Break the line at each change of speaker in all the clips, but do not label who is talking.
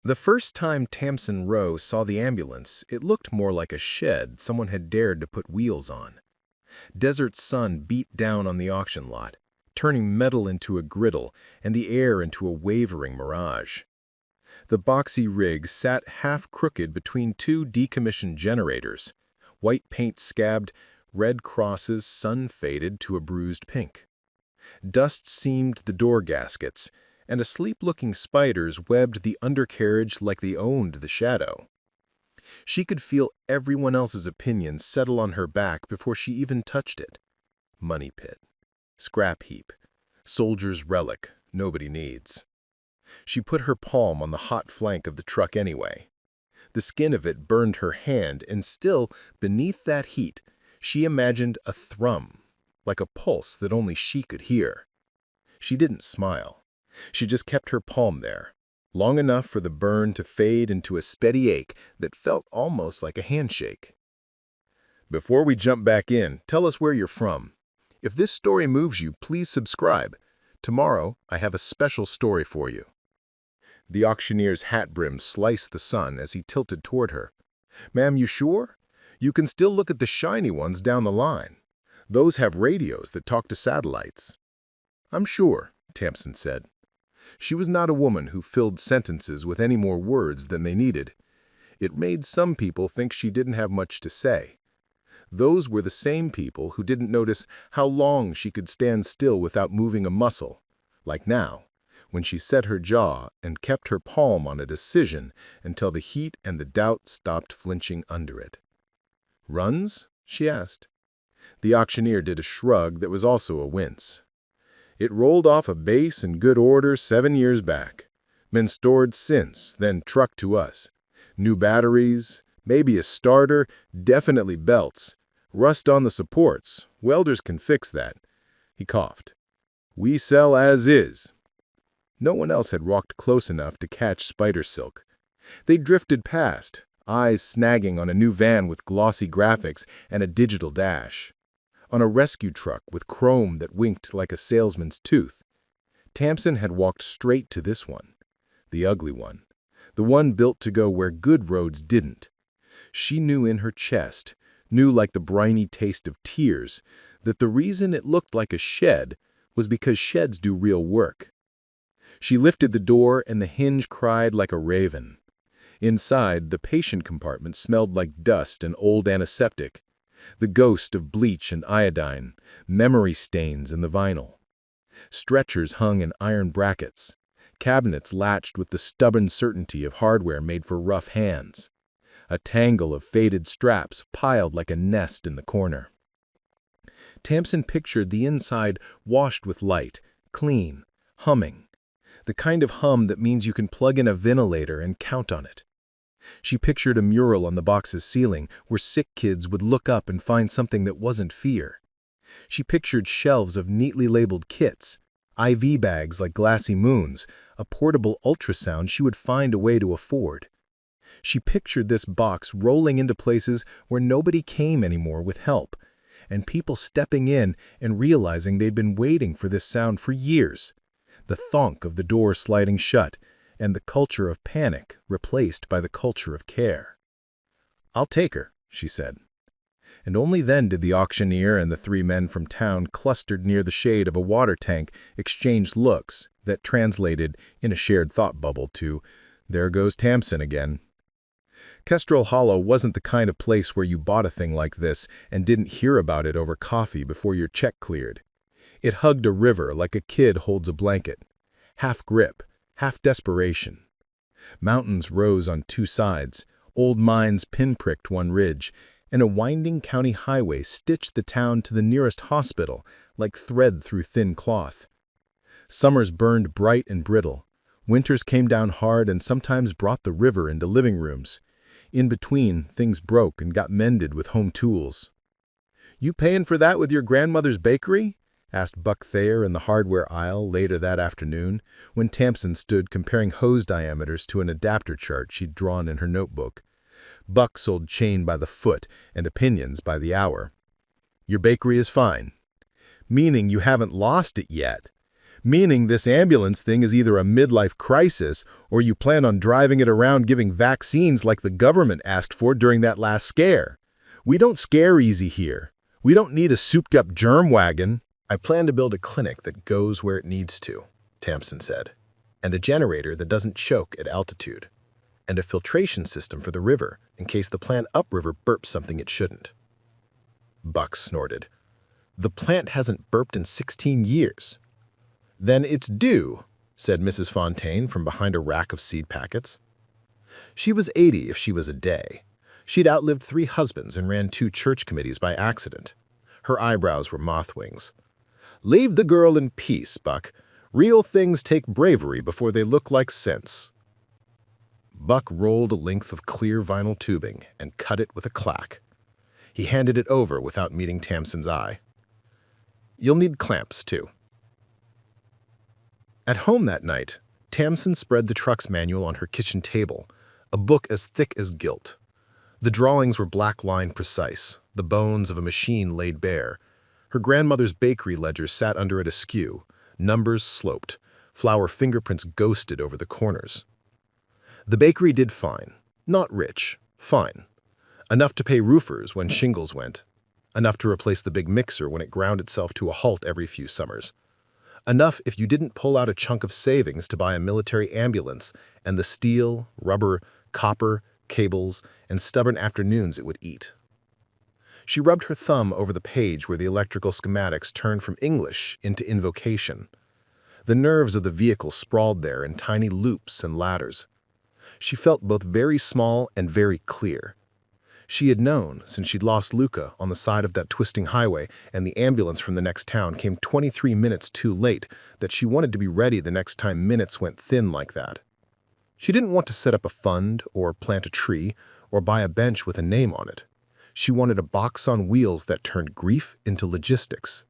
The first time Tamsin Rowe saw the ambulance, it looked more like a shed someone had dared to put wheels on. Desert sun beat down on the auction lot, turning metal into a griddle and the air into a wavering mirage. The boxy rig sat half-crooked between two decommissioned generators, white paint scabbed, red crosses sun-faded to a bruised pink. Dust seamed the door gaskets, and asleep-looking spiders webbed the undercarriage like they owned the shadow. She could feel everyone else's opinions settle on her back before she even touched it. Money pit. Scrap heap. Soldier's relic nobody needs. She put her palm on the hot flank of the truck anyway. The skin of it burned her hand, and still, beneath that heat, she imagined a thrum, like a pulse that only she could hear. She didn't smile. She just kept her palm there, long enough for the burn to fade into a steady ache that felt almost like a handshake. Before we jump back in, tell us where you're from. If this story moves you, please subscribe. Tomorrow, I have a special story for you. The auctioneer's hat brim sliced the sun as he tilted toward her. Ma'am, you sure? You can still look at the shiny ones down the line. Those have radios that talk to satellites. I'm sure, Tamsin said. She was not a woman who filled sentences with any more words than they needed. It made some people think she didn't have much to say. Those were the same people who didn't notice how long she could stand still without moving a muscle, like now, when she set her jaw and kept her palm on a decision until the heat and the doubt stopped flinching under it. Runs? She asked. The auctioneer did a shrug that was also a wince. It rolled off a base in good order 7 years back. Been stored since, then trucked to us. New batteries, maybe a starter, definitely belts. Rust on the supports. Welders can fix that. He coughed. We sell as is. No one else had walked close enough to catch spider silk. They drifted past, eyes snagging on a new van with glossy graphics and a digital dash. On a rescue truck with chrome that winked like a salesman's tooth. Tamsin had walked straight to this one, the ugly one, the one built to go where good roads didn't. She knew in her chest, knew like the briny taste of tears, that the reason it looked like a shed was because sheds do real work. She lifted the door and the hinge cried like a raven. Inside, the patient compartment smelled like dust and old antiseptic. The ghost of bleach and iodine, memory stains in the vinyl. Stretchers hung in iron brackets, cabinets latched with the stubborn certainty of hardware made for rough hands. A tangle of faded straps piled like a nest in the corner. Tamsin pictured the inside washed with light, clean, humming. The kind of hum that means you can plug in a ventilator and count on it. She pictured a mural on the box's ceiling where sick kids would look up and find something that wasn't fear. She pictured shelves of neatly labeled kits, IV bags like glassy moons, a portable ultrasound she would find a way to afford. She pictured this box rolling into places where nobody came anymore with help, and people stepping in and realizing they'd been waiting for this sound for years. The thonk of the door sliding shut, and the culture of panic replaced by the culture of care. I'll take her, she said. And only then did the auctioneer and the 3 men from town clustered near the shade of a water tank exchange looks that translated in a shared thought bubble to, there goes Tamsin again. Kestrel Hollow wasn't the kind of place where you bought a thing like this and didn't hear about it over coffee before your check cleared. It hugged a river like a kid holds a blanket, half grip, half desperation. Mountains rose on 2 sides, old mines pinpricked one ridge, and a winding county highway stitched the town to the nearest hospital like thread through thin cloth. Summers burned bright and brittle. Winters came down hard and sometimes brought the river into living rooms. In between, things broke and got mended with home tools. You paying for that with your grandmother's bakery? Asked Buck Thayer in the hardware aisle later that afternoon, when Tamsin stood comparing hose diameters to an adapter chart she'd drawn in her notebook. Buck sold chain by the foot and opinions by the hour. Your bakery is fine. Meaning you haven't lost it yet. Meaning this ambulance thing is either a midlife crisis or you plan on driving it around giving vaccines like the government asked for during that last scare. We don't scare easy here. We don't need a souped-up germ wagon. I plan to build a clinic that goes where it needs to, Tamsin said, and a generator that doesn't choke at altitude, and a filtration system for the river in case the plant upriver burps something it shouldn't. Buck snorted. The plant hasn't burped in 16 years. Then it's due, said Mrs. Fontaine from behind a rack of seed packets. She was 80 if she was a day. She'd outlived 3 husbands and ran 2 church committees by accident. Her eyebrows were moth wings. Leave the girl in peace, Buck. Real things take bravery before they look like sense. Buck rolled a length of clear vinyl tubing and cut it with a clack. He handed it over without meeting Tamsin's eye. You'll need clamps, too. At home that night, Tamsin spread the truck's manual on her kitchen table, a book as thick as gilt. The drawings were black-line precise, the bones of a machine laid bare. Her grandmother's bakery ledger sat under it askew, numbers sloped, flour fingerprints ghosted over the corners. The bakery did fine. Not rich, fine. Enough to pay roofers when shingles went. Enough to replace the big mixer when it ground itself to a halt every few summers. Enough if you didn't pull out a chunk of savings to buy a military ambulance and the steel, rubber, copper, cables, and stubborn afternoons it would eat. She rubbed her thumb over the page where the electrical schematics turned from English into invocation. The nerves of the vehicle sprawled there in tiny loops and ladders. She felt both very small and very clear. She had known, since she'd lost Luca on the side of that twisting highway and the ambulance from the next town came 23 minutes too late, that she wanted to be ready the next time minutes went thin like that. She didn't want to set up a fund or plant a tree or buy a bench with a name on it. She wanted a box on wheels that turned grief into logistics.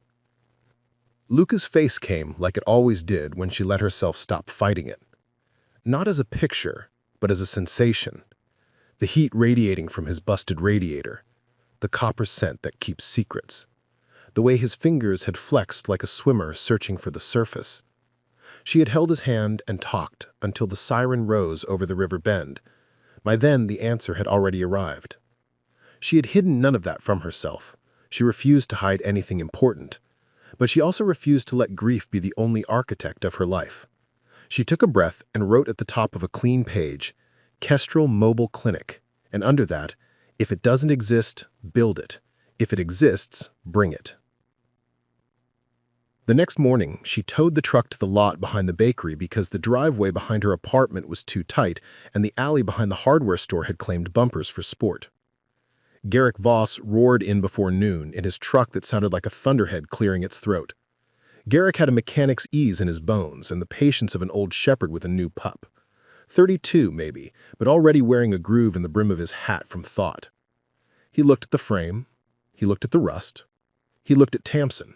Luca's face came like it always did when she let herself stop fighting it. Not as a picture, but as a sensation. The heat radiating from his busted radiator, the copper scent that keeps secrets, the way his fingers had flexed like a swimmer searching for the surface. She had held his hand and talked until the siren rose over the river bend. By then, the answer had already arrived. She had hidden none of that from herself. She refused to hide anything important. But she also refused to let grief be the only architect of her life. She took a breath and wrote at the top of a clean page, Kestrel Mobile Clinic, and under that, if it doesn't exist, build it. If it exists, bring it. The next morning, she towed the truck to the lot behind the bakery because the driveway behind her apartment was too tight and the alley behind the hardware store had claimed bumpers for sport. Garrick Voss roared in before noon in his truck that sounded like a thunderhead clearing its throat. Garrick had a mechanic's ease in his bones and the patience of an old shepherd with a new pup. 32, maybe, but already wearing a groove in the brim of his hat from thought. He looked at the frame. He looked at the rust. He looked at Tamsin.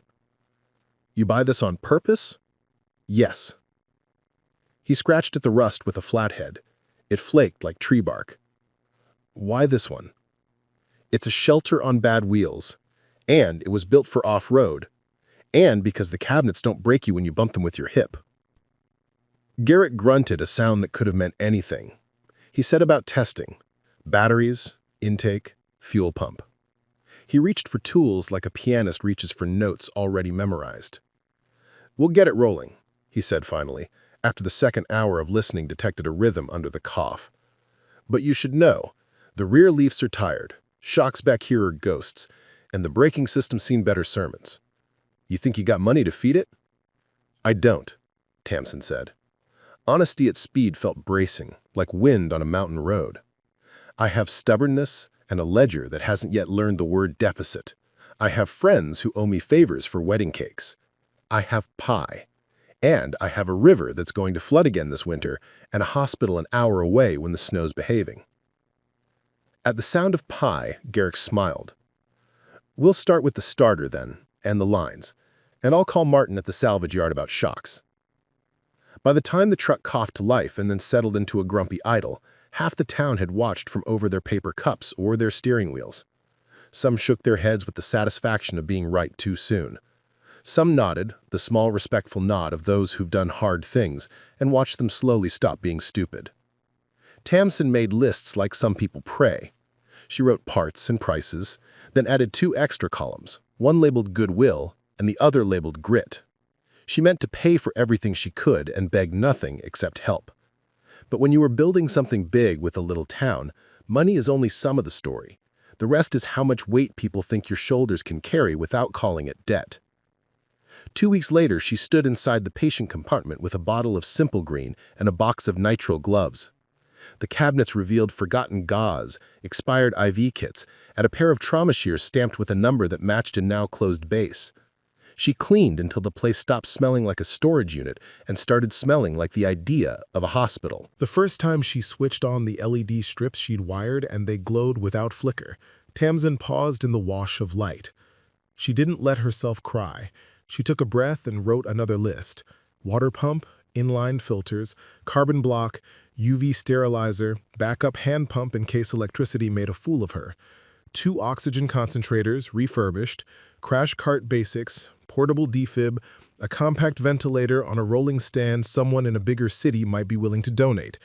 You buy this on purpose? Yes. He scratched at the rust with a flathead. It flaked like tree bark. Why this one? It's a shelter on bad wheels, and it was built for off-road, and because the cabinets don't break you when you bump them with your hip. Garrett grunted a sound that could have meant anything. He said about testing, batteries, intake, fuel pump. He reached for tools like a pianist reaches for notes already memorized. We'll get it rolling, he said finally, after the second hour of listening detected a rhythm under the cough. But you should know, the rear leafs are tired, shocks back here are ghosts, and the braking system's seen better sermons. You think you got money to feed it? I don't, Tamsin said. Honesty at speed felt bracing, like wind on a mountain road. I have stubbornness and a ledger that hasn't yet learned the word deficit. I have friends who owe me favors for wedding cakes. I have pie. And I have a river that's going to flood again this winter and a hospital an hour away when the snow's behaving. At the sound of pie, Garrick smiled. We'll start with the starter then, and the lines, and I'll call Martin at the salvage yard about shocks. By the time the truck coughed to life and then settled into a grumpy idle, half the town had watched from over their paper cups or their steering wheels. Some shook their heads with the satisfaction of being right too soon.
Some nodded, the small respectful nod of those who've done hard things, and watched them slowly stop being stupid. Tamsin made lists like some people pray. She wrote parts and prices, then added 2 extra columns, one labeled goodwill and the other labeled grit. She meant to pay for everything she could and beg nothing except help. But when you are building something big with a little town, money is only some of the story. The rest is how much weight people think your shoulders can carry without calling it debt. 2 weeks later, she stood inside the patient compartment with a bottle of Simple Green and a box of nitrile gloves. The cabinets revealed forgotten gauze, expired IV kits, and a pair of trauma shears stamped with a number that matched a now-closed base. She cleaned until the place stopped smelling like a storage unit and started smelling like the idea of a hospital.
The first time she switched on the LED strips she'd wired and they glowed without flicker, Tamsin paused in the wash of light. She didn't let herself cry. She took a breath and wrote another list. Water pump, inline filters, carbon block, UV sterilizer, backup hand pump in case electricity made a fool of her. 2 oxygen concentrators, refurbished, crash cart basics, portable defib, a compact ventilator on a rolling stand someone in a bigger city might be willing to donate.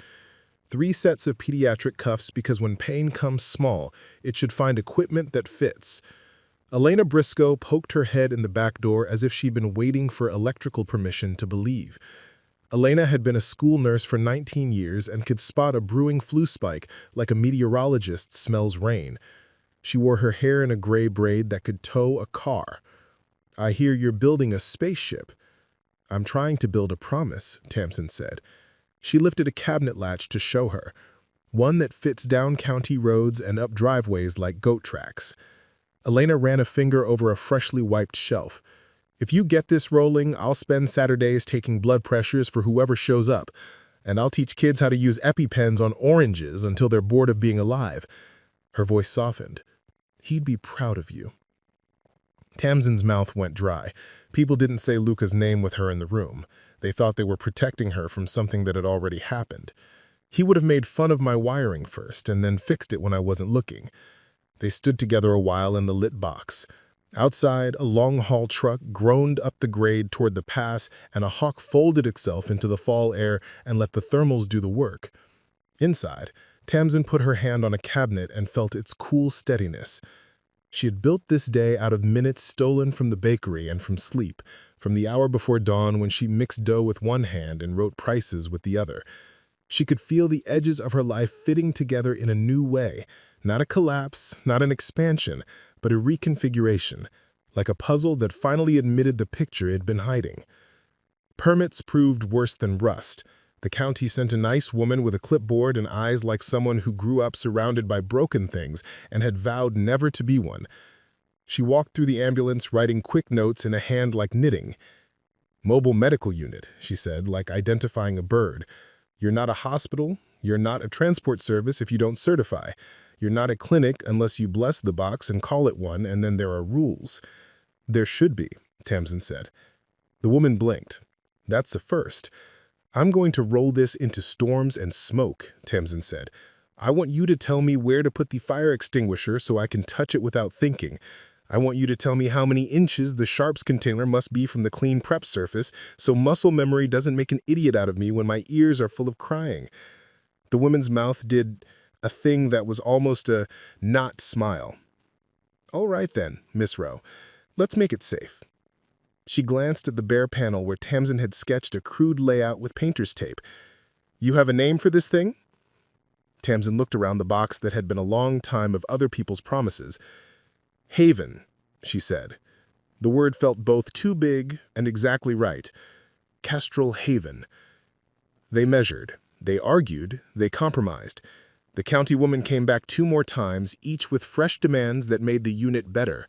3 sets of pediatric cuffs because when pain comes small, it should find equipment that fits. Elena Briscoe poked her head in the back door as if she'd been waiting for electrical permission to believe. Elena had been a school nurse for 19 years and could spot a brewing flu spike like a meteorologist smells rain. She wore her hair in a gray braid that could tow a car. "I hear you're building a spaceship." "I'm trying to build a promise," Tamsin said. She lifted a cabinet latch to show her, one that fits down county roads and up driveways like goat tracks. Elena ran a finger over a freshly wiped shelf. "If you get this rolling, I'll spend Saturdays taking blood pressures for whoever shows up, and I'll teach kids how to use EpiPens on oranges until they're bored of being alive." Her voice softened. "He'd be proud of you." Tamsin's mouth went dry. People didn't say Luca's name with her in the room. They thought they were protecting her from something that had already happened. "He would have made fun of my wiring first and then fixed it when I wasn't looking." They stood together a while in the lit box. Outside, a long-haul truck groaned up the grade toward the pass, and a hawk folded itself into the fall air and let the thermals do the work. Inside, Tamsin put her hand on a cabinet and felt its cool steadiness. She had built this day out of minutes stolen from the bakery and from sleep, from the hour before dawn when she mixed dough with one hand and wrote prices with the other. She could feel the edges of her life fitting together in a new way, not a collapse, not an expansion, but a reconfiguration, like a puzzle that finally admitted the picture it had been hiding. Permits proved worse than rust. The county sent a nice woman with a clipboard and eyes like someone who grew up surrounded by broken things and had vowed never to be one. She walked through the ambulance writing quick notes in a hand like knitting. "Mobile medical unit," she said, like identifying a bird. "You're not a hospital. You're not a transport service if you don't certify. You're not a clinic unless you bless the box and call it one, and then there are rules." "There should be," Tamsin said. The woman blinked. "That's a first." "I'm going to roll this into storms and smoke," Tamsin said. "I want you to tell me where to put the fire extinguisher so I can touch it without thinking. I want you to tell me how many inches the sharps container must be from the clean prep surface so muscle memory doesn't make an idiot out of me when my ears are full of crying." The woman's mouth did a thing that was almost a not smile. "All right then, Miss Rowe. Let's make it safe." She glanced at the bare panel where Tamsin had sketched a crude layout with painter's tape. "You have a name for this thing?" Tamsin looked around the box that had been a long time of other people's promises. "Haven," she said. The word felt both too big and exactly right. Kestrel Haven. They measured. They argued. They compromised. The county woman came back 2 more times, each with fresh demands that made the unit better.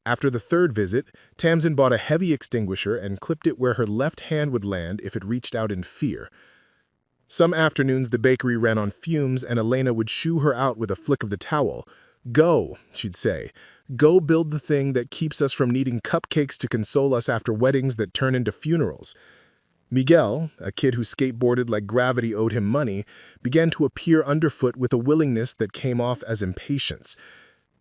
After the 3rd visit, Tamsin bought a heavy extinguisher and clipped it where her left hand would land if it reached out in fear. Some afternoons the bakery ran on fumes and Elena would shoo her out with a flick of the towel. "Go," she'd say. "Go build the thing that keeps us from needing cupcakes to console us after weddings that turn into funerals." Miguel, a kid who skateboarded like gravity owed him money, began to appear underfoot with a willingness that came off as impatience.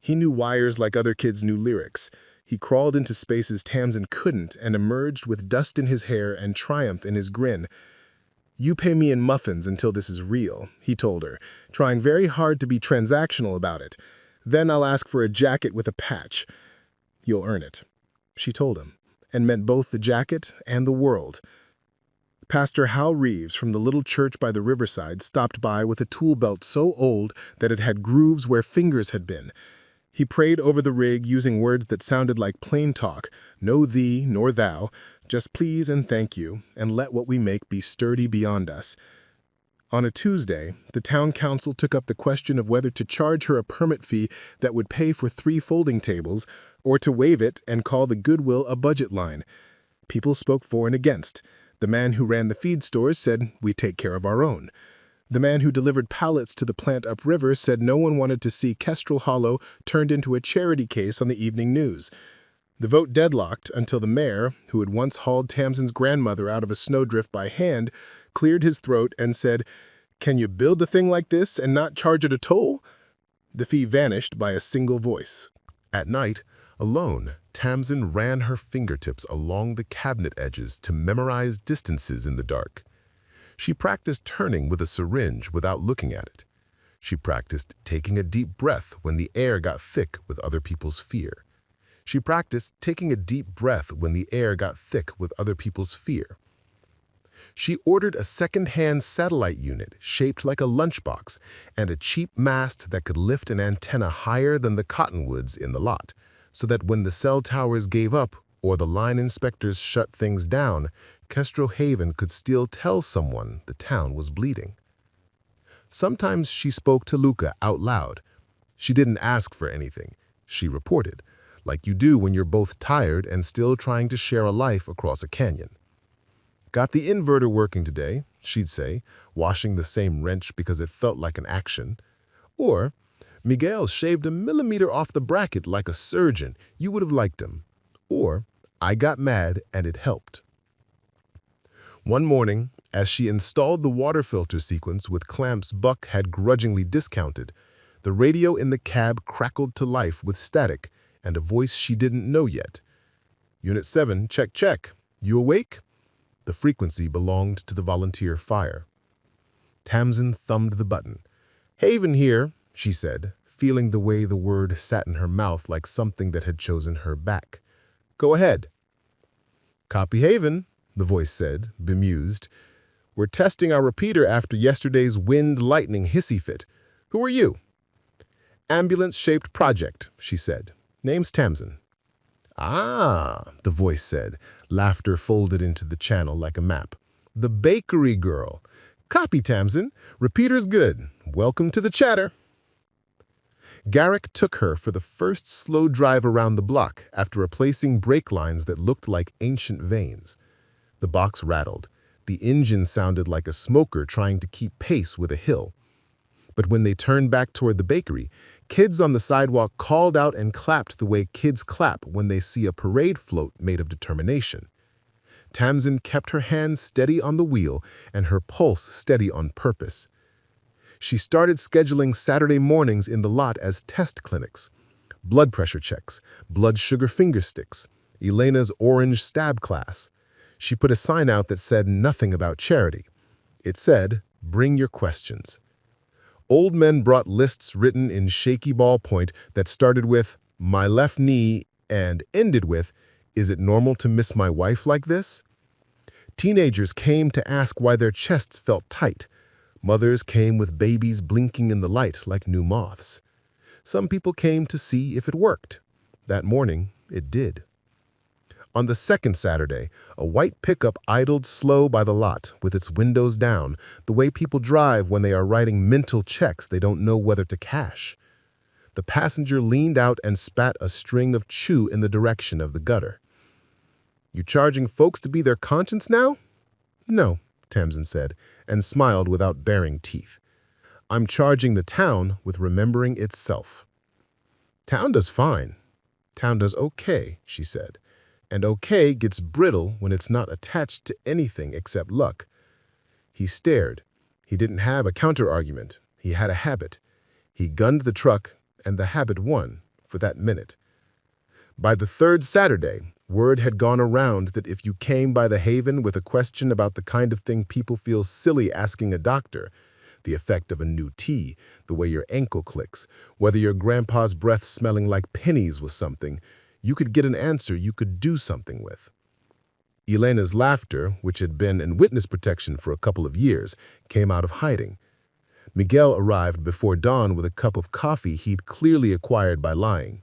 He knew wires like other kids knew lyrics. He crawled into spaces Tamsin couldn't and emerged with dust in his hair and triumph in his grin. "You pay me in muffins until this is real," he told her, trying very hard to be transactional about it. "Then I'll ask for a jacket with a patch. You'll earn it," she told him, and meant both the jacket and the world. Pastor Hal Reeves from the little church by the riverside stopped by with a tool belt so old that it had grooves where fingers had been. He prayed over the rig using words that sounded like plain talk, no thee nor thou, just please and thank you, and let what we make be sturdy beyond us. On a Tuesday, the town council took up the question of whether to charge her a permit fee that would pay for 3 folding tables, or to waive it and call the Goodwill a budget line. People spoke for and against. The man who ran the feed stores said, "We take care of our own." The man who delivered pallets to the plant upriver said no one wanted to see Kestrel Hollow turned into a charity case on the evening news. The vote deadlocked until the mayor, who had once hauled Tamsin's grandmother out of a snowdrift by hand, cleared his throat and said, "Can you build a thing like this and not charge it a toll?" The fee vanished by a single voice.
At night, alone, Tamsin ran her fingertips along the cabinet edges to memorize distances in the dark. She practiced turning with a syringe without looking at it. She practiced taking a deep breath when the air got thick with other people's fear. She practiced taking a deep breath when the air got thick with other people's fear. She ordered a second-hand satellite unit shaped like a lunchbox and a cheap mast that could lift an antenna higher than the cottonwoods in the lot, so that when the cell towers gave up or the line inspectors shut things down, Kestrel Haven could still tell someone the town was bleeding. Sometimes she spoke to Luca out loud. She didn't ask for anything. She reported, like you do when you're both tired and still trying to share a life across a canyon. "Got the inverter working today," she'd say, washing the same wrench because it felt like an action. Or, "Miguel shaved a millimeter off the bracket like a surgeon. You would have liked him." Or, "I got mad and it helped." One morning, as she installed the water filter sequence with clamps Buck had grudgingly discounted, the radio in the cab crackled to life with static and a voice she didn't know yet. "Unit 7, check, check. You awake?" The frequency belonged to the volunteer fire. Tamsin thumbed the button. "Haven here," she said, feeling the way the word sat in her mouth like something that had chosen her back. "Go ahead." "Copy Haven," the voice said, bemused. "We're testing our repeater after yesterday's wind-lightning hissy fit. Who are you?" "Ambulance-shaped project," she said. "Name's Tamsin." "Ah," the voice said, laughter folded into the channel like a map. "The bakery girl. Copy, Tamsin. Repeater's good. Welcome to the chatter." Garrick took her for the first slow drive around the block after replacing brake lines that looked like ancient veins. The box rattled. The engine sounded like a smoker trying to keep pace with a hill. But when they turned back toward the bakery, kids on the sidewalk called out and clapped the way kids clap when they see a parade float made of determination. Tamsin kept her hands steady on the wheel and her pulse steady on purpose. She started scheduling Saturday mornings in the lot as test clinics. Blood pressure checks, blood sugar finger sticks, Elena's orange stab class. She put a sign out that said nothing about charity. It said, "Bring your questions." Old men brought lists written in shaky ballpoint that started with, "My left knee," and ended with, "Is it normal to miss my wife like this?" Teenagers came to ask why their chests felt tight. Mothers came with babies blinking in the light like new moths. Some people came to see if it worked. That morning, it did. On the second Saturday, a white pickup idled slow by the lot with its windows down, the way people drive when they are writing mental checks they don't know whether to cash. The passenger leaned out and spat a string of chew in the direction of the gutter. "You charging folks to be their conscience now?" "No," Tamsin said, and smiled without baring teeth. "I'm charging the town with remembering itself." "Town does fine. Town does okay," she said. "And okay gets brittle when it's not attached to anything except luck." He stared. He didn't have a counter-argument. He had a habit. He gunned the truck, and the habit won, for that minute. By the third Saturday, word had gone around that if you came by the Haven with a question about the kind of thing people feel silly asking a doctor, the effect of a new tea, the way your ankle clicks, whether your grandpa's breath smelling like pennies was something, you could get an answer you could do something with. Elena's laughter, which had been in witness protection for a couple of years, came out of hiding. Miguel arrived before dawn with a cup of coffee he'd clearly acquired by lying.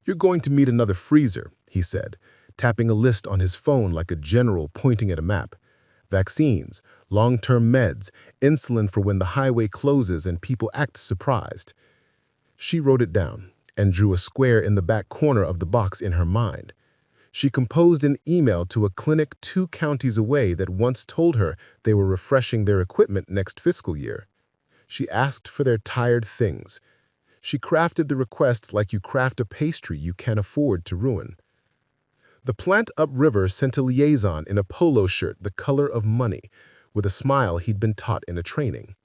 "You're going to meet another freezer," he said, tapping a list on his phone like a general pointing at a map. "Vaccines, long-term meds, insulin for when the highway closes and people act surprised." She wrote it down and drew a square in the back corner of the box in her mind. She composed an email to a clinic 2 counties away that once told her they were refreshing their equipment next fiscal year. She asked for their tired things. She crafted the request like you craft a pastry you can't afford to ruin. The plant upriver sent a liaison in a polo shirt the color of money, with a smile he'd been taught in a training.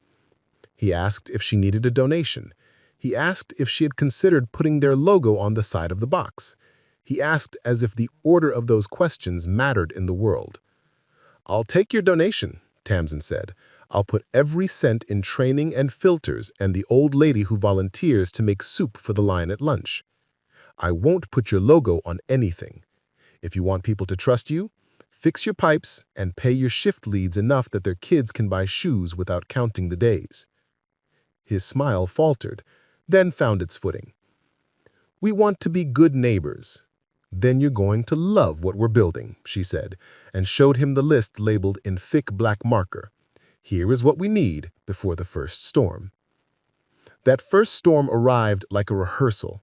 He asked if she needed a donation. He asked if she had considered putting their logo on the side of the box. He asked as if the order of those questions mattered in the world. "I'll take your donation," Tamsin said. "I'll put every cent in training and filters and the old lady who volunteers to make soup for the line at lunch. I won't put your logo on anything. If you want people to trust you, fix your pipes and pay your shift leads enough that their kids can buy shoes without counting the days." His smile faltered, then found its footing. "We want to be good neighbors. Then you're going to love what we're building," she said, and showed him the list labeled in thick black marker. "Here is what we need before the first storm." That first storm arrived like a rehearsal.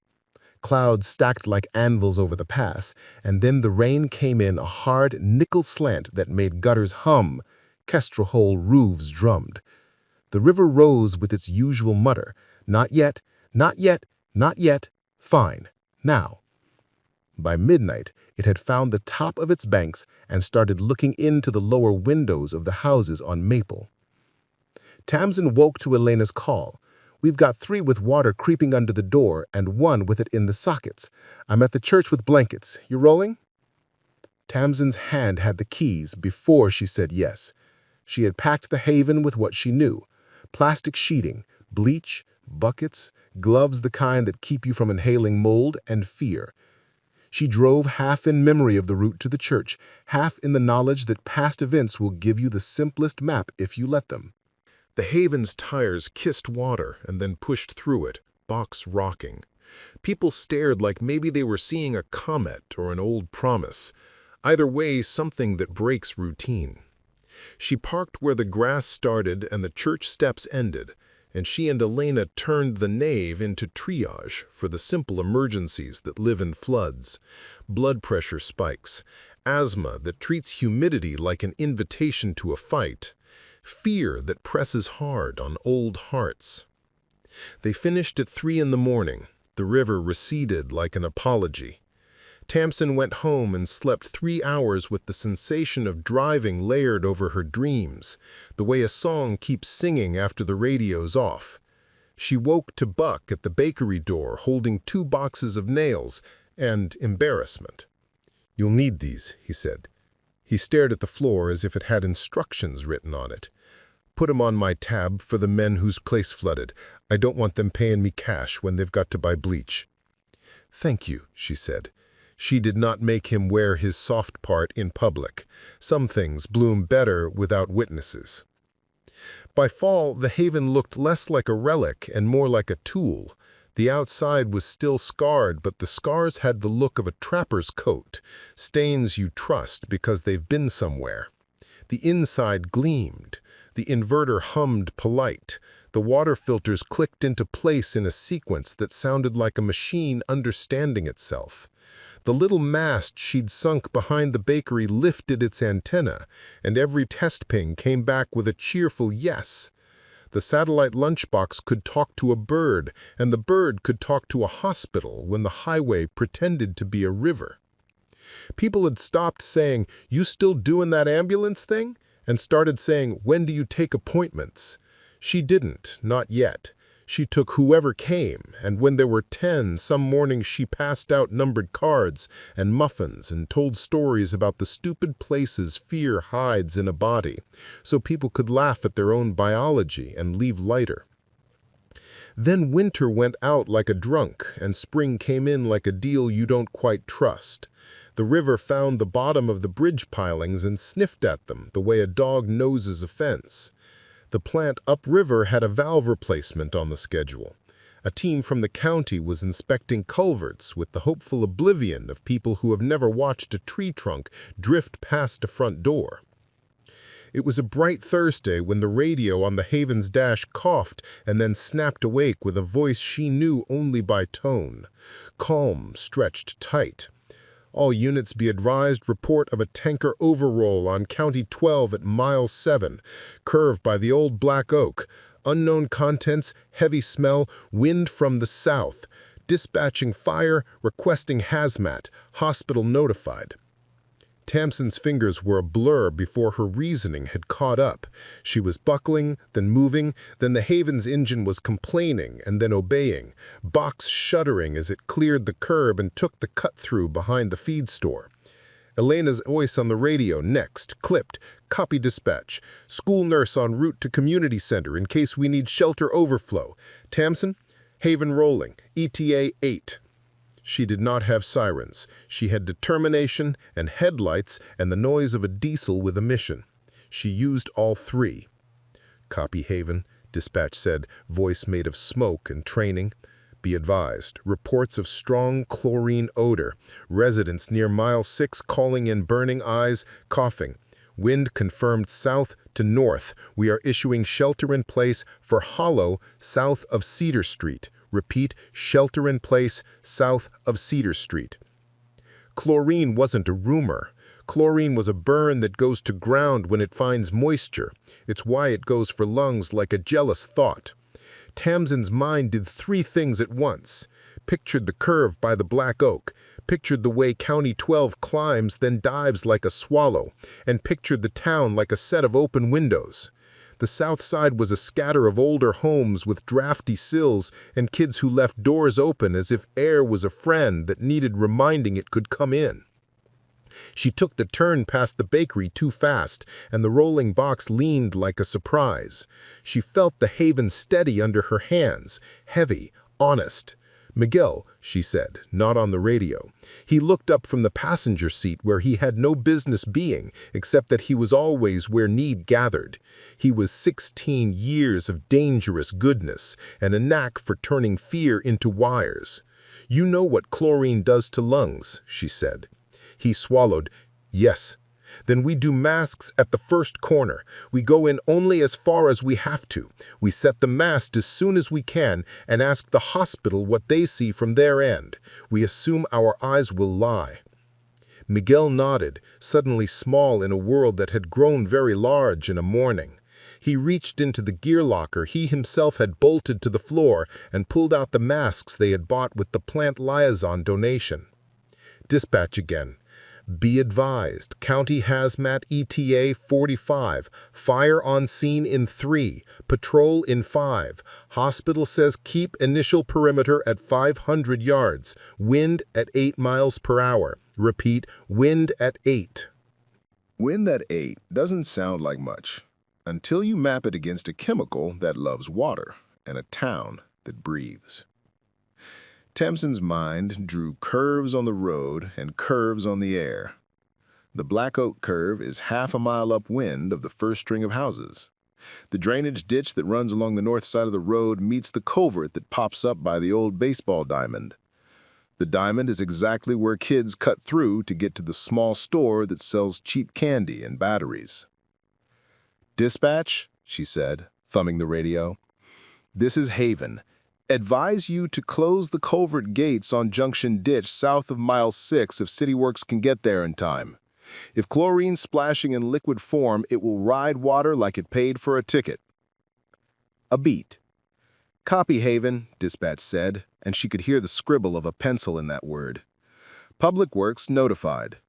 Clouds stacked like anvils over the pass, and then the rain came in a hard nickel slant that made gutters hum, kestrel hole roofs drummed. The river rose with its usual mutter, "Not yet, not yet, not yet, fine, now." By midnight, it had found the top of its banks and started looking into the lower windows of the houses on Maple. Tamsin woke to Elena's call. "We've got 3 with water creeping under the door and 1 with it in the sockets. I'm at the church with blankets. You rolling?" Tamsin's hand had the keys before she said yes. She had packed the Haven with what she knew: plastic sheeting, bleach, buckets, gloves the kind that keep you from inhaling mold, and fear. She drove half in memory of the route to the church, half in the knowledge that past events will give you the simplest map if you let them.
The Haven's tires kissed water and then pushed through it, box rocking. People stared like maybe they were seeing a comet or an old promise. Either way, something that breaks routine. She parked where the grass started and the church steps ended, and she and Elena turned the nave into triage for the simple emergencies that live in floods, blood pressure spikes, asthma that treats humidity like an invitation to a fight, fear that presses hard on old hearts. They finished at 3 in the morning. The river receded like an apology. Tamsin went home and slept 3 hours with the sensation of driving layered over her dreams, the way a song keeps singing after the radio's off. She woke to Buck at the bakery door holding 2 boxes of nails and embarrassment. "You'll need these," he said. He stared at the floor as if it had instructions written on it. "Put 'em on my tab for the men whose place flooded. I don't want them paying me cash when they've got to buy bleach." "Thank you," she said. She did not make him wear his soft part in public. Some things bloom better without witnesses. By fall, the Haven looked less like a relic and more like a tool. The outside was still scarred, but the scars had the look of a trapper's coat, stains you trust because they've been somewhere. The inside gleamed. The inverter hummed polite. The water filters clicked into place in a sequence that sounded like a machine understanding itself. The little mast she'd sunk behind the bakery lifted its antenna, and every test ping came back with a cheerful yes. The satellite lunchbox could talk to a bird, and the bird could talk to a hospital when the highway pretended to be a river. People had stopped saying, "You still doing that ambulance thing?" and started saying, "When do you take appointments?" She didn't, not yet.
She took whoever came, and when there were 10, some mornings she passed out numbered cards and muffins and told stories about the stupid places fear hides in a body, so people could laugh at their own biology and leave lighter. Then winter went out like a drunk, and spring came in like a deal you don't quite trust. The river found the bottom of the bridge pilings and sniffed at them the way a dog noses a fence. The plant upriver had a valve replacement on the schedule. A team from the county was inspecting culverts with the hopeful oblivion of people who have never watched a tree trunk drift past a front door. It was a bright Thursday when the radio on the Haven's dash coughed and then snapped awake with a voice she knew only by tone. Calm, stretched tight. All units be advised, report of a tanker overroll on County 12 at mile 7, curve by the old Black Oak. Unknown contents, heavy smell, wind from the south. Dispatching fire, requesting hazmat, hospital notified. Tamsin's fingers were a blur before her reasoning had caught up. She was buckling, then moving, then the Haven's engine was complaining and then obeying, box shuddering as it cleared the curb and took the cut-through behind the feed store. Elena's voice on the radio next, clipped, copy dispatch, school nurse en route to community center in case we need shelter overflow. Tamsin, Haven rolling, ETA 8. She did not have sirens. She had determination and headlights and the noise of a diesel with a mission. She used all three. Copy Haven, dispatch said, voice made of smoke and training. Be advised, reports of strong chlorine odor. Residents near mile 6 calling in burning eyes, coughing. Wind confirmed south to north. We are issuing shelter in place for Hollow south of Cedar Street. Repeat, shelter in place south of Cedar Street. Chlorine wasn't a rumor. Chlorine was a burn that goes to ground when it finds moisture. It's why it goes for lungs like a jealous thought. Tamsin's mind did three things at once. Pictured the curve by the Black Oak, pictured the way County 12 climbs then dives like a swallow, and pictured the town like a set of open windows. The south side was a scatter of older homes with drafty sills and kids who left doors open as if air was a friend that needed reminding it could come in. She took the turn past the bakery too fast, and the rolling box leaned like a surprise. She felt the Haven steady under her hands, heavy, honest. Miguel, she said, not on the radio. He looked up from the passenger seat where he had no business being, except that he was always where need gathered. He was 16 years of dangerous goodness and a knack for turning fear into wires. You know what chlorine does to lungs, she said. He swallowed. Yes. Then we do masks at the first corner. We go in only as far as we have to. We set the mast as soon as we can and ask the hospital what they see from their end. We assume our eyes will lie. Miguel nodded, suddenly small in a world that had grown very large in a morning. He reached into the gear locker he himself had bolted to the floor and pulled out the masks they had bought with the plant liaison donation. Dispatch again. Be advised, County Hazmat ETA 45, fire on scene in 3, patrol in 5. Hospital says keep initial perimeter at 500 yards, wind at 8 miles per hour. Repeat, wind at 8.
Wind at 8 doesn't sound like much, until you map it against a chemical that loves water and a town that breathes. Tamsin's mind drew curves on the road and curves on the air. The Black Oak curve is half a mile upwind of the first string of houses. The drainage ditch that runs along the north side of the road meets the culvert that pops up by the old baseball diamond. The diamond is exactly where kids cut through to get to the small store that sells cheap candy and batteries. Dispatch, she said, thumbing the radio. This is Haven. Advise you to close the culvert gates on Junction Ditch south of mile 6 if City Works can get there in time. If chlorine's splashing in liquid form, it will ride water like it paid for a ticket. A beat. Copy Haven, dispatch said, and she could hear the scribble of a pencil in that word. Public Works notified.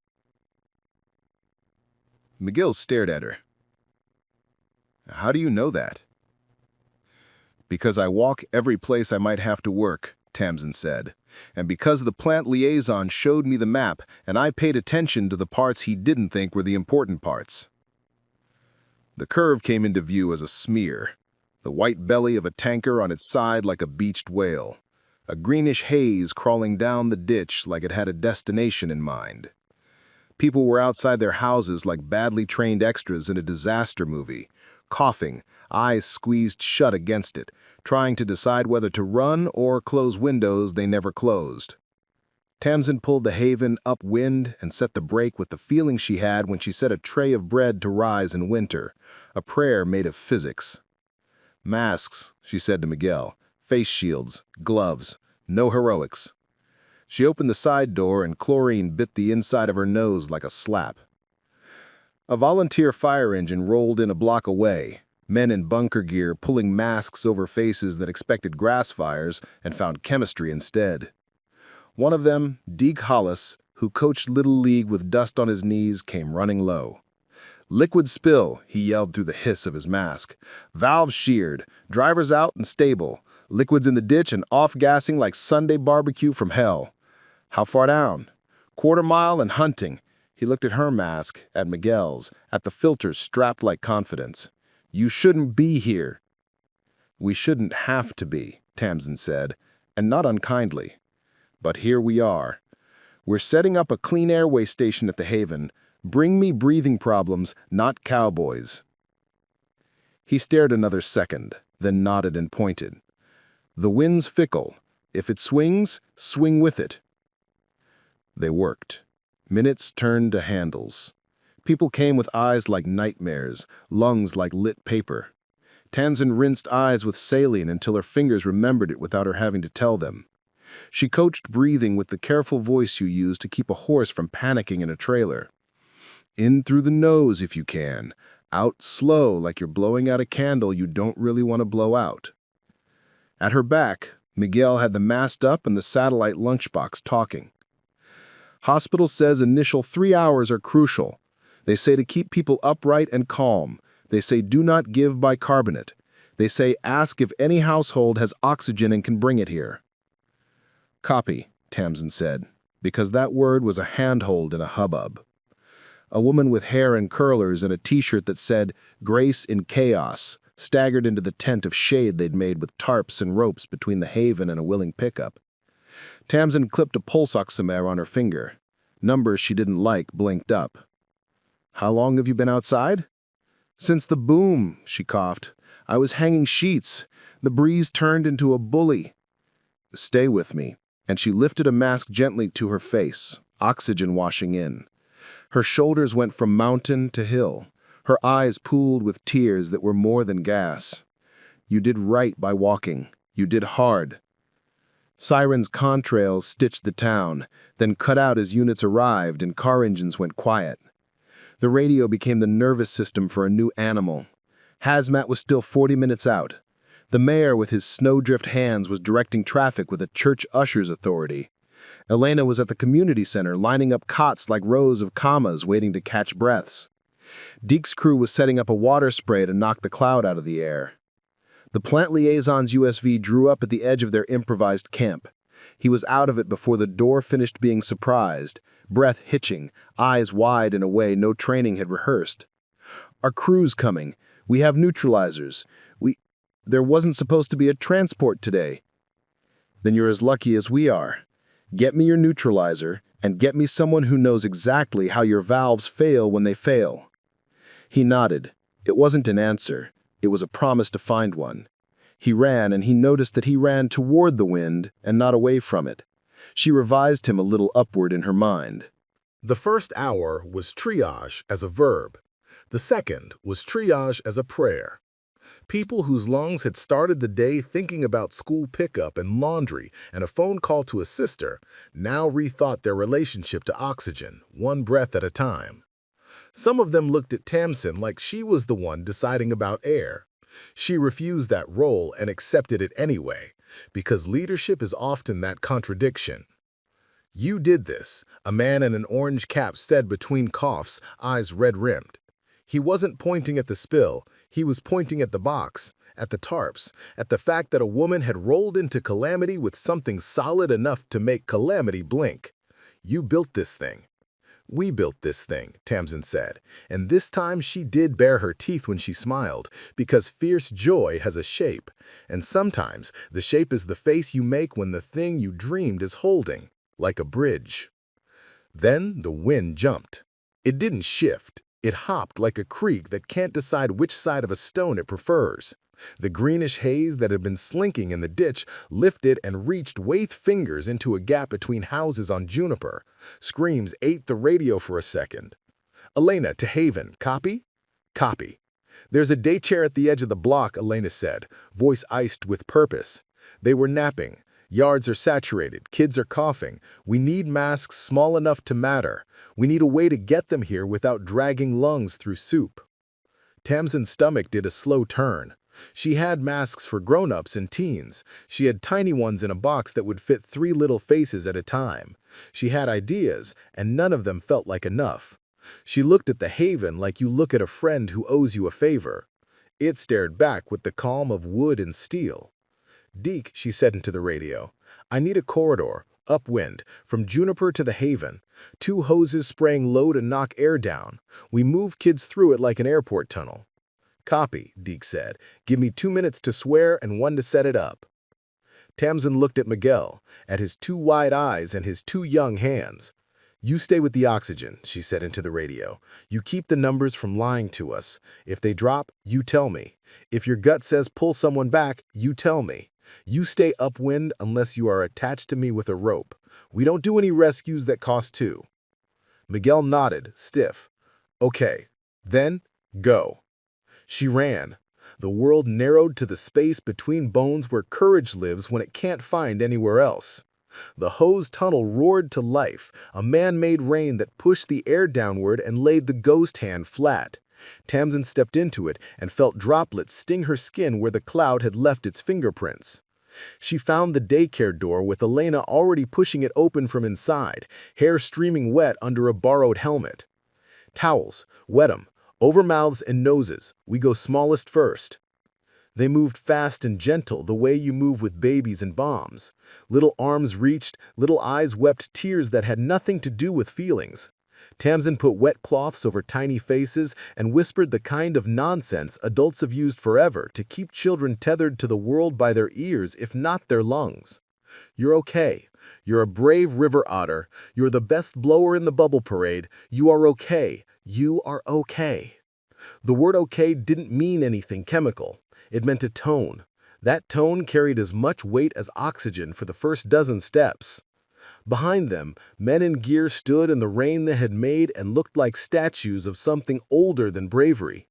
McGill stared at her. How do you know that? Because I walk every place I might have to work, Tamsin said, and because the plant liaison showed me the map and I paid attention to the parts he didn't think were the important parts. The curve came into view as a smear, the white belly of a tanker on its side like a beached whale, a greenish haze crawling down the ditch like it had a destination in mind. People were outside their houses like badly trained extras in a disaster movie, coughing, eyes squeezed shut against it, trying to decide whether to run or close windows they never closed. Tamsin pulled the Haven upwind and set the brake with the feeling she had when she set a tray of bread to rise in winter, a prayer made of physics. Masks, she said to Miguel, face shields, gloves, no heroics. She opened the side door and chlorine bit the inside of her nose like a slap. A volunteer fire engine rolled in a block away, men in bunker gear pulling masks over faces that expected grass fires and found chemistry instead. One of them, Deke Hollis, who coached Little League with dust on his knees, came running low. "Liquid spill," he yelled through the hiss of his mask. "Valves sheared, drivers out and stable, liquids in the ditch and off-gassing like Sunday barbecue from hell." "How far down?" "Quarter mile and hunting." He looked at her mask, at Miguel's, at the filters strapped like confidence. "You shouldn't be here." "We shouldn't have to be," Tamsin said, and not unkindly. "But here we are. We're setting up a clean airway station at the Haven. Bring me breathing problems, not cowboys." He stared another second, then nodded and pointed. "The wind's fickle. If it swings, swing with it." They worked. Minutes turned to handles. People came with eyes like nightmares, lungs like lit paper. Tamsin rinsed eyes with saline until her fingers remembered it without her having to tell them. She coached breathing with the careful voice you use to keep a horse from panicking in a trailer. In through the nose if you can, out slow like you're blowing out a candle you don't really want to blow out. At her back, Miguel had the mast up and the satellite lunchbox talking. "Hospital says initial 3 hours are crucial. They say to keep people upright and calm. They say do not give bicarbonate. They say ask if any household has oxygen and can bring it here." "Copy," Tamsin said, because that word was a handhold in a hubbub. A woman with hair and curlers and a t-shirt that said "Grace in Chaos" staggered into the tent of shade they'd made with tarps and ropes between the Haven and a willing pickup. Tamsin clipped a pulse oximeter on her finger. Numbers she didn't like blinked up. "How long have you been outside?" "Since the boom," she coughed. "I was hanging sheets. The breeze turned into a bully." "Stay with me," and she lifted a mask gently to her face, oxygen washing in. Her shoulders went from mountain to hill. Her eyes pooled with tears that were more than gas. "You did right by walking. You did hard." Sirens' contrails stitched the town, then cut out as units arrived and car engines went quiet. The radio became the nervous system for a new animal. Hazmat was still 40 minutes out. The mayor with his snowdrift hands was directing traffic with a church usher's authority. Elena was at the community center lining up cots like rows of commas waiting to catch breaths. Deke's crew was setting up a water spray to knock the cloud out of the air. The plant liaison's USV drew up at the edge of their improvised camp. He was out of it before the door finished being surprised, breath hitching, eyes wide in a way no training had rehearsed. "Our crew's coming. We have neutralizers. There wasn't supposed to be a transport today." "Then you're as lucky as we are. Get me your neutralizer, and get me someone who knows exactly how your valves fail when they fail." He nodded. It wasn't an answer. It was a promise to find one. He ran, and he noticed that he ran toward the wind and not away from it. She revised him a little upward in her mind.
The first hour was triage as a verb. The second was triage as a prayer. People whose lungs had started the day thinking about school pickup and laundry and a phone call to a sister now rethought their relationship to oxygen, one breath at a time. Some of them looked at Tamsin like she was the one deciding about air. She refused that role and accepted it anyway, because leadership is often that contradiction. "You did this," a man in an orange cap said between coughs, eyes red-rimmed. He wasn't pointing at the spill, he was pointing at the box, at the tarps, at the fact that a woman had rolled into Calamity with something solid enough to make Calamity blink. "You built this thing." "We built this thing," Tamsin said, and this time she did bare her teeth when she smiled, because fierce joy has a shape, and sometimes the shape is the face you make when the thing you dreamed is holding, like a bridge. Then the wind jumped. It didn't shift. It hopped like a creek that can't decide which side of a stone it prefers. The greenish haze that had been slinking in the ditch lifted and reached with fingers into a gap between houses on Juniper. Screams ate the radio for a second. "Elena, to Haven. Copy?" "Copy." "There's a daycare at the edge of the block," Elena said, voice iced with purpose. "They were napping. Yards are saturated. Kids are coughing. We need masks small enough to matter. We need a way to get them here without dragging lungs through soup." Tamsin's stomach did a slow turn. She had masks for grown-ups and teens. She had tiny ones in a box that would fit 3 little faces at a time. She had ideas, and none of them felt like enough. She looked at the Haven like you look at a friend who owes you a favor. It stared back with the calm of wood and steel. "Deke," she said into the radio, "I need a corridor, upwind, from Juniper to the Haven. 2 hoses spraying low to knock air down. We move kids through it like an airport tunnel." "Copy," Deke said. "Give me 2 minutes to swear and 1 to set it up." Tamsin looked at Miguel, at his 2 wide eyes and his 2 young hands. "You stay with the oxygen," she said into the radio. "You keep the numbers from lying to us. If they drop, you tell me. If your gut says pull someone back, you tell me. You stay upwind unless you are attached to me with a rope. We don't do any rescues that cost 2. Miguel nodded, stiff. "Okay. Then, go." She ran. The world narrowed to the space between bones where courage lives when it can't find anywhere else. The hose tunnel roared to life, a man-made rain that pushed the air downward and laid the ghost hand flat. Tamsin stepped into it and felt droplets sting her skin where the cloud had left its fingerprints. She found the daycare door with Elena already pushing it open from inside, hair streaming wet under a borrowed helmet. "Towels, wet 'em, over mouths and noses. We go smallest first." They moved fast and gentle, the way you move with babies and bombs. Little arms reached, little eyes wept tears that had nothing to do with feelings. Tamsin put wet cloths over tiny faces and whispered the kind of nonsense adults have used forever to keep children tethered to the world by their ears, if not their lungs. "You're okay. You're a brave river otter. You're the best blower in the bubble parade. You are okay. You are okay." The word okay didn't mean anything chemical. It meant a tone. That tone carried as much weight as oxygen for the first dozen steps. Behind them, men in gear stood in the rain they had made and looked like statues of something older than bravery.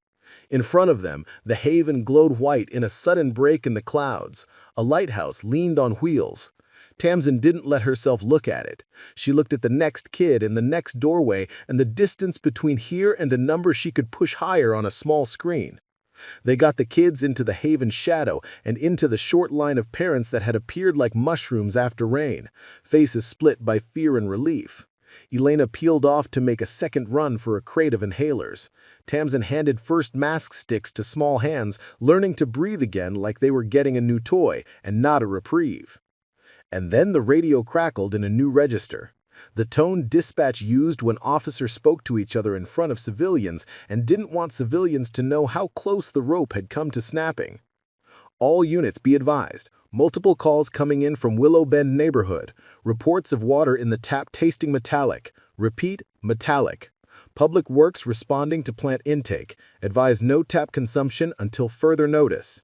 In front of them, the Haven glowed white in a sudden break in the clouds. A lighthouse leaned on wheels. Tamsin didn't let herself look at it. She looked at the next kid in the next doorway and the distance between here and a number she could push higher on a small screen. They got the kids into the Haven shadow and into the short line of parents that had appeared like mushrooms after rain, faces split by fear and relief. Elena peeled off to make a second run for a crate of inhalers. Tamsin handed first mask sticks to small hands, learning to breathe again like they were getting a new toy and not a reprieve. And then the radio crackled in a new register. The tone dispatch used when officers spoke to each other in front of civilians and didn't want civilians to know how close the rope had come to snapping. "All units be advised. Multiple calls coming in from Willow Bend neighborhood. Reports of water in the tap tasting metallic. Repeat, metallic. Public Works responding to plant intake. Advise no tap consumption until further notice."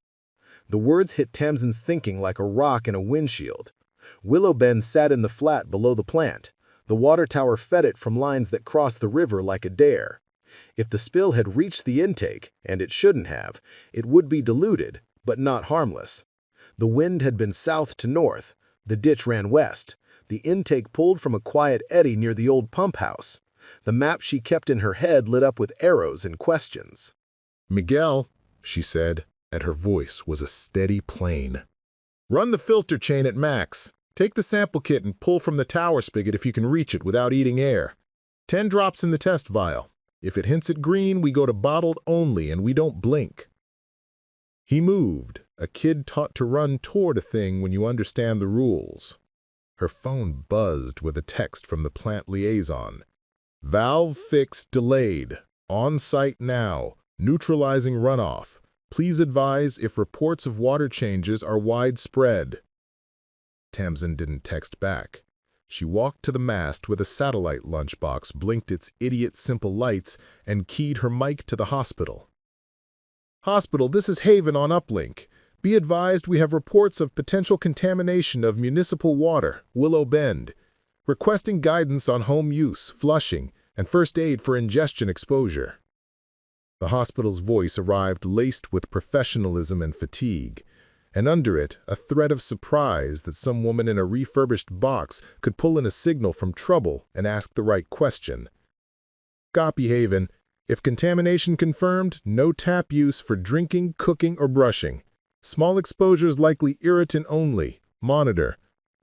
The words hit Tamsin's thinking like a rock in a windshield. Willow Bend sat in the flat below the plant. The water tower fed it from lines that crossed the river like a dare. If the spill had reached the intake, and it shouldn't have, it would be diluted, but not harmless. The wind had been south to north. The ditch ran west. The intake pulled from a quiet eddy near the old pump house. The map she kept in her head lit up with arrows and questions.
"Miguel," she said, and her voice was a steady plane. "Run the filter chain at max. Take the sample kit and pull from the tower spigot if you can reach it without eating air. 10 drops in the test vial. If it hints at green, we go to bottled only and we don't blink."
He moved, a kid taught to run toward a thing when you understand the rules. Her phone buzzed with a text from the plant liaison. Valve fix delayed. On site now. Neutralizing runoff. Please advise if reports of water changes are widespread. Tamsin didn't text back. She walked to the mast with a satellite lunchbox, blinked its idiot simple lights, and keyed her mic to the hospital. Hospital, this is Haven on Uplink. Be advised we have reports of potential contamination of municipal water, Willow Bend. Requesting guidance on home use, flushing, and first aid for ingestion exposure. The hospital's voice arrived laced with professionalism and fatigue, and under it a thread of surprise that some woman in a refurbished box could pull in a signal from trouble and ask the right question. Copy, Haven. If contamination confirmed, no tap use for drinking, cooking, or brushing. Small exposures likely irritant only. Monitor.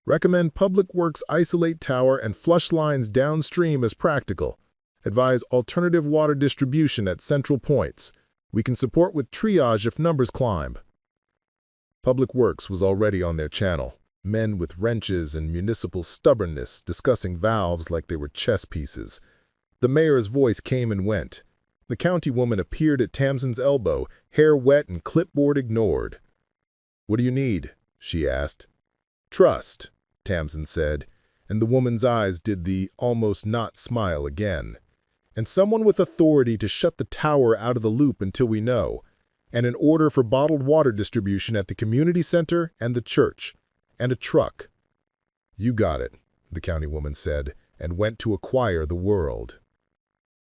Recommend Public Works isolate tower and flush lines downstream as practical. Advise alternative water distribution at central points. We can support with triage if numbers climb. Public Works was already on their channel. Men with wrenches and municipal stubbornness discussing valves like they were chess pieces. The mayor's voice came and went. The county woman appeared at Tamsin's elbow, hair wet and clipboard ignored. "What do you need?" she asked. "Trust," Tamsin said, and the woman's eyes did the almost not smile again. "And someone with authority to shut the tower out of the loop until we know, and an order for bottled water distribution at the community center and the church, and a truck." "You got it," the county woman said, and went to acquire the world.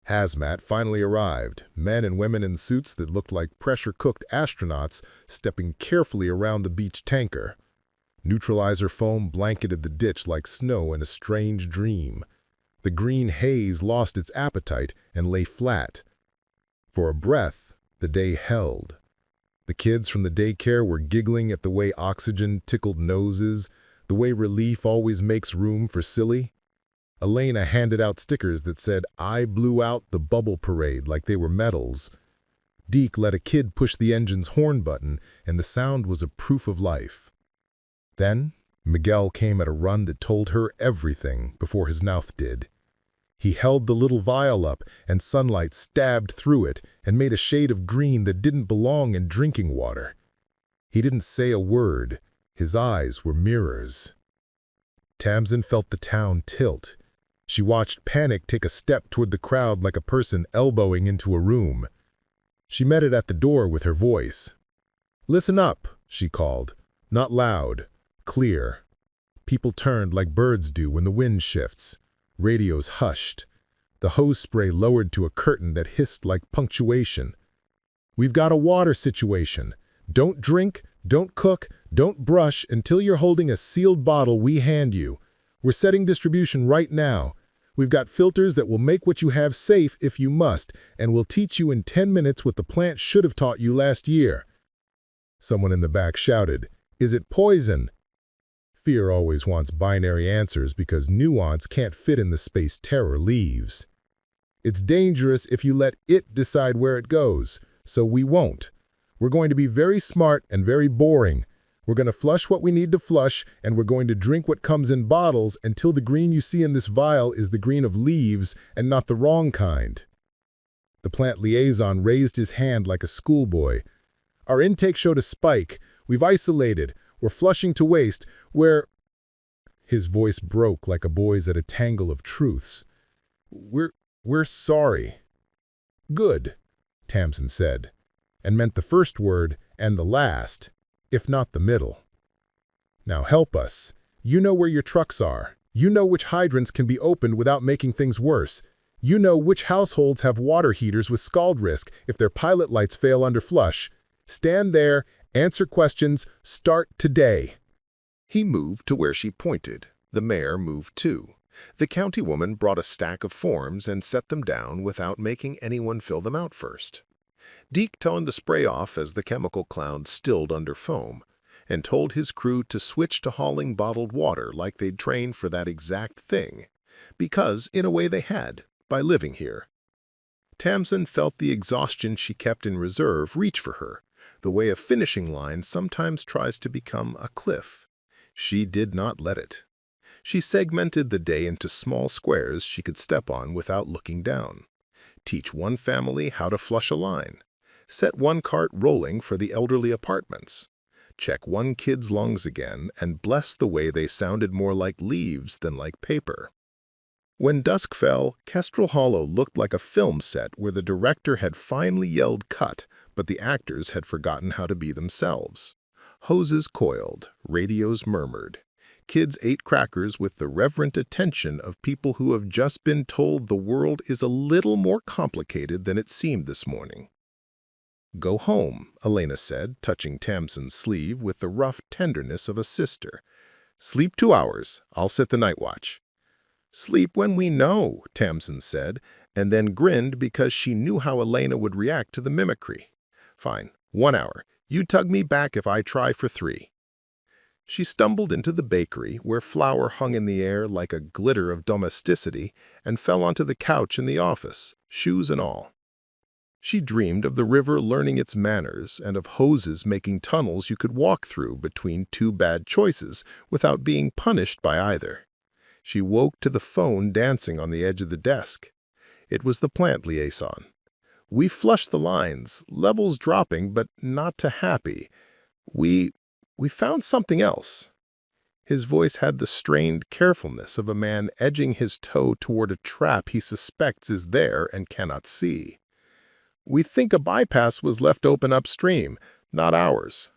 Hazmat finally arrived, men and women in suits that looked like pressure-cooked astronauts stepping carefully around the beach tanker. Neutralizer foam blanketed the ditch like snow in a strange dream. The green haze lost its appetite and lay flat. For a breath, the day held. The kids from the daycare were giggling at the way oxygen tickled noses, the way relief always makes room for silly. Elena handed out stickers that said, "I blew out the bubble parade," like they were medals. Deke let a kid push the engine's horn button, and the sound was a proof of life. Then, Miguel came at a run that told her everything before his mouth did. He held the little vial up, and sunlight stabbed through it and made a shade of green that didn't belong in drinking water. He didn't say a word. His eyes were mirrors. Tamsin felt the town tilt. She watched panic take a step toward the crowd like a person elbowing into a room. She met it at the door with her voice. "Listen up," she called. Not loud, clear. People turned like birds do when the wind shifts. Radios hushed. The hose spray lowered to a curtain that hissed like punctuation. "We've got a water situation. Don't drink, don't cook, don't brush until you're holding a sealed bottle we hand you. We're setting distribution right now. We've got filters that will make what you have safe if you must, and we'll teach you in 10 minutes what the plant should have taught you last year." Someone in the back shouted, "Is it poison?" Fear always wants binary answers because nuance can't fit in the space terror leaves. "It's dangerous if you let it decide where it goes, so we won't. We're going to be very smart and very boring. We're going to flush what we need to flush, and we're going to drink what comes in bottles until the green you see in this vial is the green of leaves and not the wrong kind." The plant liaison raised his hand like a schoolboy. "Our intake showed a spike. We've isolated. We're flushing to waste. His voice broke like a boy's at a tangle of truths. We're sorry." "Good," Tamsin said, and meant the first word and the last, if not the middle. "Now help us. You know where your trucks are. You know which hydrants can be opened without making things worse. You know which households have water heaters with scald risk if their pilot lights fail under flush. Stand there, answer questions, start today."
He moved to where she pointed. The mayor moved too. The county woman brought a stack of forms and set them down without making anyone fill them out first. Deke turned the spray off as the chemical cloud stilled under foam, and told his crew to switch to hauling bottled water like they'd trained for that exact thing, because in a way they had, by living here. Tamsin felt the exhaustion she kept in reserve reach for her, the way a finishing line sometimes tries to become a cliff. She did not let it. She segmented the day into small squares she could step on without looking down. Teach one family how to flush a line. Set one cart rolling for the elderly apartments. Check one kid's lungs again and bless the way they sounded more like leaves than like paper. When dusk fell, Kestrel Hollow looked like a film set where the director had finally yelled cut, but the actors had forgotten how to be themselves. Hoses coiled, radios murmured. Kids ate crackers with the reverent attention of people who have just been told the world is a little more complicated than it seemed this morning. "Go home," Elena said, touching Tamsin's sleeve with the rough tenderness of a sister. "Sleep 2 hours. I'll sit the night watch." "Sleep when we know," Tamsin said, and then grinned because she knew how Elena would react to the mimicry. "Fine, 1 hour. You tug me back if I try for 3. She stumbled into the bakery, where flour hung in the air like a glitter of domesticity, and fell onto the couch in the office, shoes and all. She dreamed of the river learning its manners and of hoses making tunnels you could walk through between 2 bad choices without being punished by either. She woke to the phone dancing on the edge of the desk. It was the plant liaison. "We flushed the lines, levels dropping, but not to happy. We found something else." His voice had the strained carefulness of a man edging his toe toward a trap he suspects is there and cannot see. "We think a bypass was left open upstream, not ours."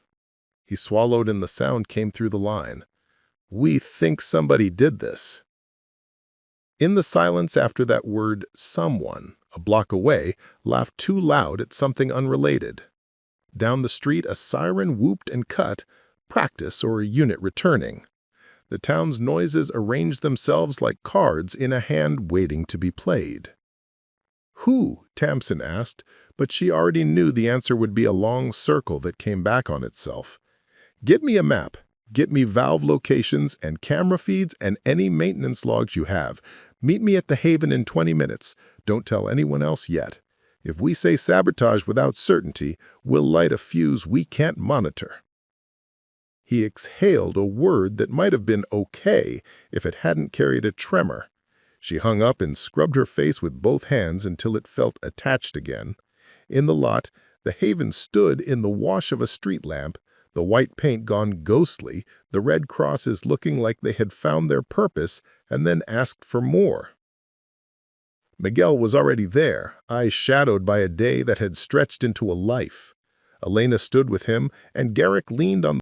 He swallowed and the sound came through the line. "We think somebody did this." In the silence after that word, someone, a block away, laughed too loud at something unrelated. Down the street a siren whooped and cut, practice or a unit returning. The town's noises arranged themselves like cards in a hand waiting to be played. "Who?" Tamsin asked, but she already knew the answer would be a long circle that came back on itself. "Get me a map. Get me valve locations and camera feeds and any maintenance logs you have. Meet me at the Haven in 20 minutes. Don't tell anyone else yet. If we say sabotage without certainty, we'll light a fuse we can't monitor." He exhaled a word that might have been okay if it hadn't carried a tremor. She hung up and scrubbed her face with both hands until it felt attached again. In the lot, the Haven stood in the wash of a street lamp, the white paint gone ghostly, the red crosses looking like they had found their purpose and then asked for more. Miguel was already there, eyes shadowed by a day that had stretched into a life. Elena stood with him, and Garrick leaned on